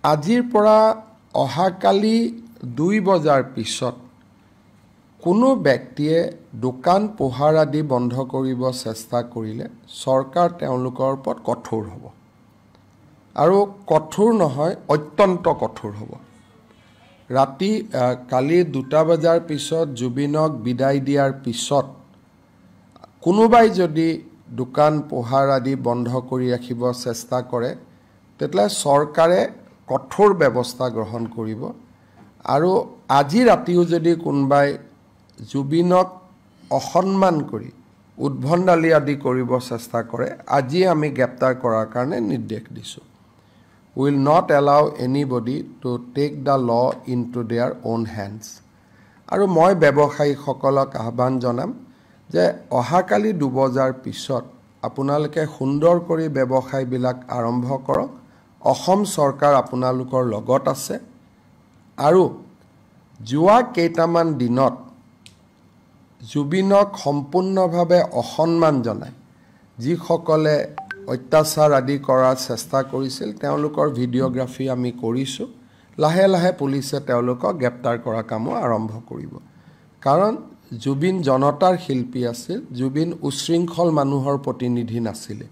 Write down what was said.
আজিৰ পৰা অহাকালি 2 বজাৰ পিছত কোনো ব্যক্তিয়ে দোকান পোহাৰ আদি বন্ধ কৰিব চেষ্টা কৰিলে চৰকাৰ তেওঁলোকৰ ওপৰত কঠোৰ হ'ব আৰু কঠোৰ নহয় অত্যন্ত কঠোৰ হ'ব ৰাতি কালি 2 বজাৰ পিছত জুবিনক বিদায় দিয়াৰ পিছত কোনোবাই যদি দোকান পোহাৰ আদি বন্ধ কৰি ৰাখিব চেষ্টা কৰে তেতিয়ালে চৰকাৰে কঠোৰ ব্যৱস্থা গ্ৰহণ কৰিব আৰু আজি ৰাতিও যদি কোনোবাই জুবিনক অসন্মান কৰি উদ্ভণ্ডালি আদি কৰিব চেষ্টা কৰে আজি আমি গ্ৰেপ্তাৰ কৰাৰ কাৰণে নিৰ্দেশ দিছোঁ will not allow anybody to take the law into their own hands আৰু মই ব্যৱসায়ীসকলক আহ্বান জনাম যে অহাকালি 2 বজাৰ পিছত আপোনালোকে সুন্দৰ কৰি ব্যৱসায়বিলাক আৰম্ভ কৰক অসম চৰকাৰ আপোনালোকৰ লগত আছে আৰু যোৱা কেইটামান দিনত জুবিনক সম্পূৰ্ণভাৱে অসন্মান জনায় যিসকলে অত্যাচাৰ আদি কৰাৰ চেষ্টা কৰিছিল তেওঁলোকৰ ভিডিঅ'গ্ৰাফি আমি কৰিছোঁ লাহে লাহে পুলিচে তেওঁলোকক গ্ৰেপ্তাৰ কৰা কামো আৰম্ভ কৰিব কাৰণ জুবিন জনতাৰ শিল্পী আছিল জুবিন উশৃংখল মানুহৰ প্ৰতিনিধি নাছিলে